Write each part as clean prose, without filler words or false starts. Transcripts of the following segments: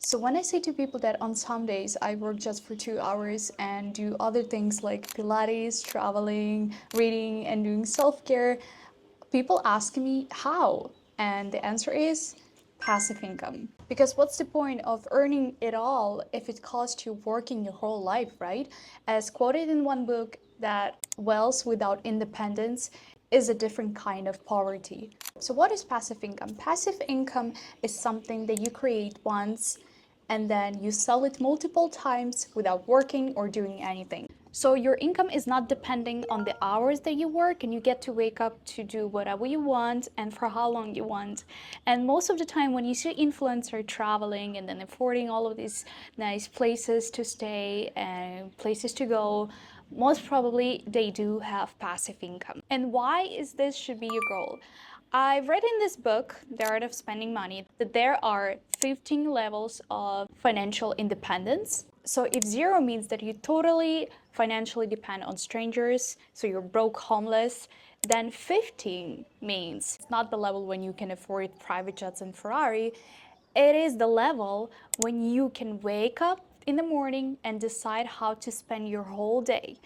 So when I say to people that on some days I work just for 2 hours and do other things like Pilates, traveling, reading, and doing self-care, people ask me how. And the answer is passive income. Because what's the point of earning it all if it costs you working your whole life, right? As quoted in one book, that wealth without independence is a different kind of poverty. So what is passive income? Passive income is something that you create once and then you sell it multiple times without working or doing anything. So your income is not depending on the hours that you work, and you get to wake up to do whatever you want and for how long you want. And most of the time when you see influencer traveling and then affording all of these nice places to stay and places to go, most probably they do have passive income. And why is this should be your goal? I've read in this book, The Art of Spending Money, that there are 15 levels of financial independence. So if 0 means that you totally financially depend on strangers, so you're broke, homeless, then 15 means it's not the level when you can afford private jets and Ferrari. It is the level when you can wake up in the morning and decide how to spend your whole day.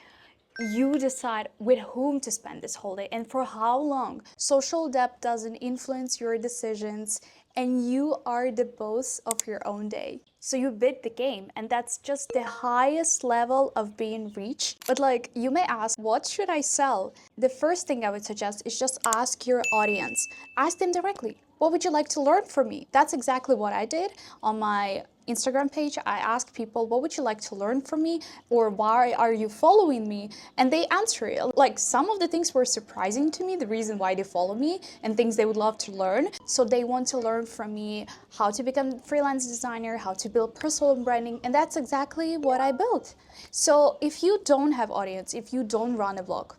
You decide with whom to spend this whole day and for how long. Social debt doesn't influence your decisions, and you are the boss of your own day. So you bid the game, and that's just the highest level of being rich. But like, you may ask, what should I sell? The first thing I would suggest is just ask your audience. Ask them directly. What would you like to learn from me? That's exactly what I did on my Instagram page. I asked people, what would you like to learn from me? Or why are you following me? And they answer it. Like, some of the things were surprising to me, the reason why they follow me, and things they would love to learn. So they want to learn from me how to become a freelance designer, how to build personal branding, and that's exactly what I built. So if you don't have audience, if you don't run a blog,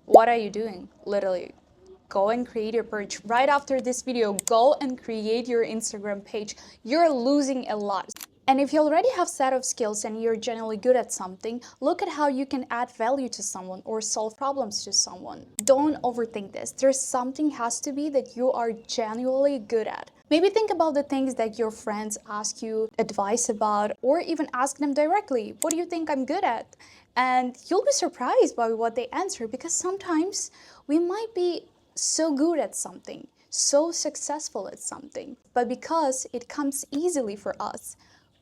what are you doing? Literally, go and create your page. Right after this video, go and create your Instagram page. You're losing a lot. And if you already have a set of skills and you're generally good at something, look at how you can add value to someone or solve problems to someone. Don't overthink this. There's something has to be that you are genuinely good at. Maybe think about the things that your friends ask you advice about, or even ask them directly, what do you think I'm good at? And you'll be surprised by what they answer, because sometimes we might be so good at something, so successful at something, but because it comes easily for us,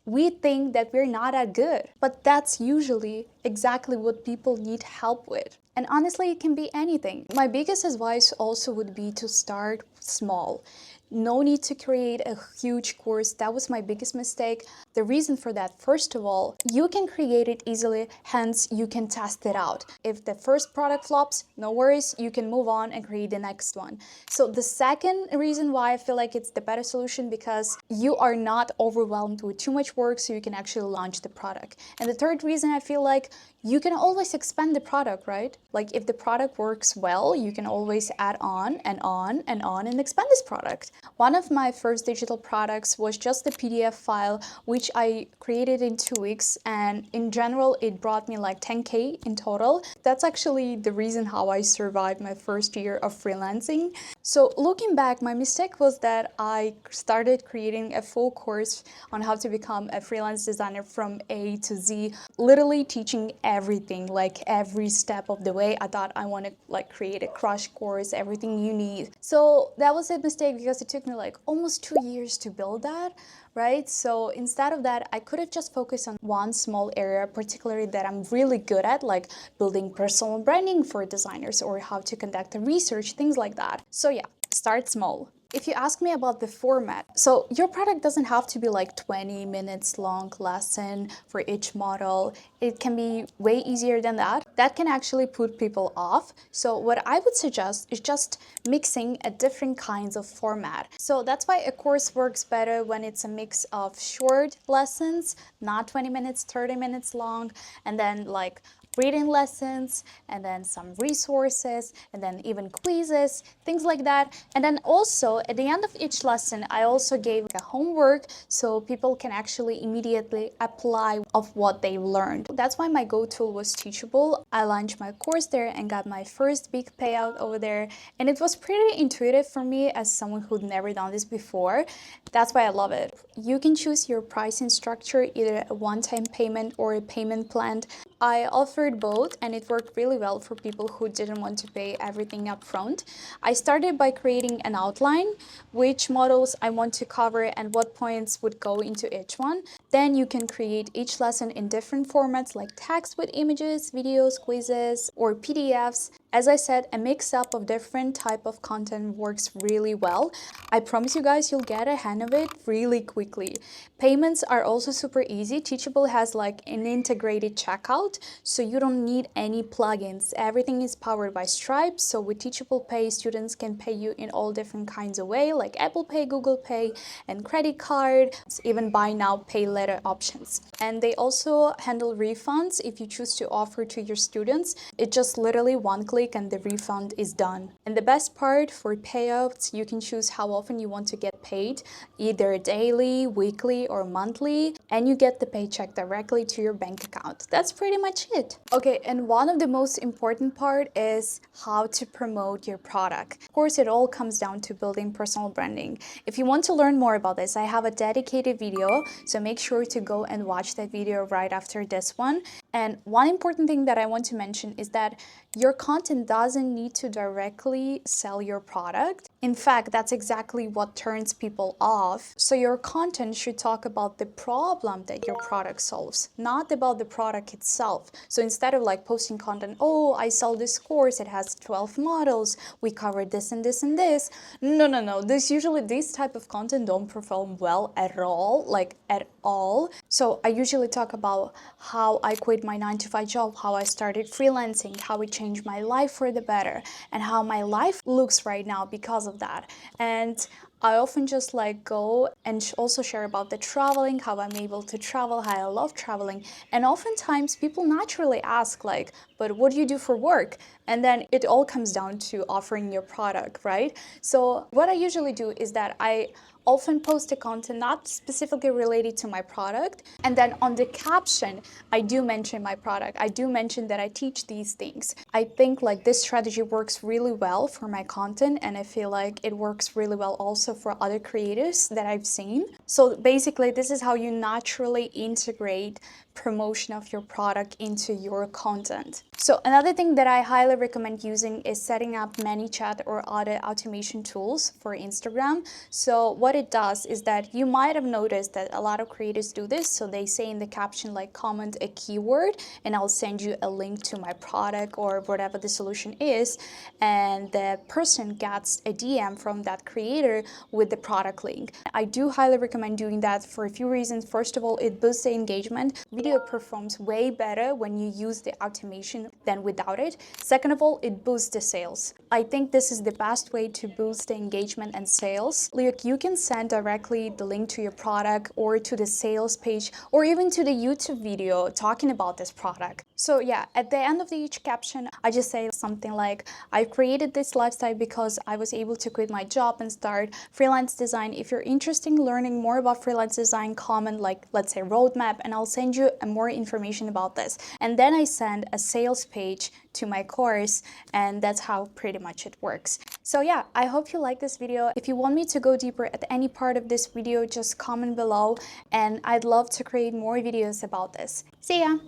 we think that we're not that good. But that's usually exactly what people need help with. And honestly, it can be anything. My biggest advice also would be to start small. No need to create a huge course. That was my biggest mistake. The reason for that, first of all, you can create it easily, hence you can test it out. If the first product flops, no worries, you can move on and create the next one. So the second reason why I feel like it's the better solution, because you are not overwhelmed with too much work, so you can actually launch the product. And the third reason, I feel like you can always expand the product, right? Like, if the product works well, you can always add on and on and on and expand this product. One of my first digital products was just a PDF file, which I created in 2 weeks. And in general, it brought me like 10K in total. That's actually the reason how I survived my first year of freelancing. So looking back, my mistake was that I started creating a full course on how to become a freelance designer from A to Z, literally teaching everything, like every step of the way. I thought I want to like create a crash course, everything you need. So that was a mistake, because it took me like almost 2 years to build that, right? So instead of that, I could have just focused on one small area, particularly that I'm really good at, like building personal branding for designers or how to conduct the research, things like that. So yeah, start small. If you ask me about the format, so your product doesn't have to be like 20 minutes long lesson for each model. It can be way easier than that. That can actually put people off. So what I would suggest is just mixing a different kinds of format. So that's why a course works better when it's a mix of short lessons, not 20 minutes, 30 minutes long, and then like reading lessons, and then some resources, and then even quizzes, things like that. And then also at the end of each lesson, I also gave a homework so people can actually immediately apply of what they learned. That's why my go-to was Teachable. I launched my course there and got my first big payout over there, and it was pretty intuitive for me as someone who'd never done this before. That's why I love it. You can choose your pricing structure, either a one-time payment or a payment plan. I offered both, and it worked really well for people who didn't want to pay everything up front. I started by creating an outline, which models I want to cover and what points would go into each one. Then you can create each lesson in different formats like text with images, videos, quizzes, or PDFs. As I said, a mix-up of different type of content works really well. I promise you guys you'll get a hang of it really quickly. Payments are also super easy. Teachable has like an integrated checkout, so you don't need any plugins. Everything is powered by Stripe, so with Teachable Pay, students can pay you in all different kinds of ways, like Apple Pay, Google Pay, and credit card, even buy now, pay later options. And they also handle refunds if you choose to offer to your students. It's just literally one click and the refund is done. And the best part, for payouts, you can choose how often you want to get paid, either daily, weekly, or monthly, and you get the paycheck directly to your bank account. That's pretty much it. Okay, and one of the most important part is how to promote your product. Of course, it all comes down to building personal branding. If you want to learn more about this, I have a dedicated video, so make sure to go and watch that video right after this one. And one important thing that I want to mention is that your content doesn't need to directly sell your product. In fact, that's exactly what turns people off. So your content should talk about the problem that your product solves, not about the product itself. So instead of like posting content, oh, I sell this course, it has 12 models, we covered this and this and this. No. This type of content don't perform well at all, like at all. So I usually talk about how I quit my 9-to-5 job, how I started freelancing, how it changed my life for the better, and how my life looks right now because of that. And I often just like go and also share about the traveling, how I'm able to travel, how I love traveling. And oftentimes people naturally ask like, but what do you do for work? And then it all comes down to offering your product, right? So what I usually do is that I often post the content not specifically related to my product, and then on the caption I do mention my product. I do mention that I teach these things. I think like this strategy works really well for my content, and I feel like it works really well also for other creators that I've seen. So basically this is how you naturally integrate promotion of your product into your content. So another thing that I highly recommend using is setting up ManyChat or other automation tools for Instagram. So what it does is that you might have noticed that a lot of creators do this. So they say in the caption like comment a keyword and I'll send you a link to my product or whatever the solution is, and the person gets a DM from that creator with the product link. I do highly recommend doing that for a few reasons. First of all, it boosts the engagement. Video performs way better when you use the automation than without it. Second of all, it boosts the sales. I think this is the best way to boost the engagement and sales. Like you can send directly the link to your product or to the sales page or even to the YouTube video talking about this product. So yeah, at the end of each caption, I just say something like, I created this lifestyle because I was able to quit my job and start freelance design. If you're interested in learning more about freelance design, comment like, let's say roadmap, and I'll send you more information about this. And then I send a sales page to my course, and that's how pretty much it works. So yeah, I hope you like this video. If you want me to go deeper at any part of this video, just comment below, and I'd love to create more videos about this. See ya!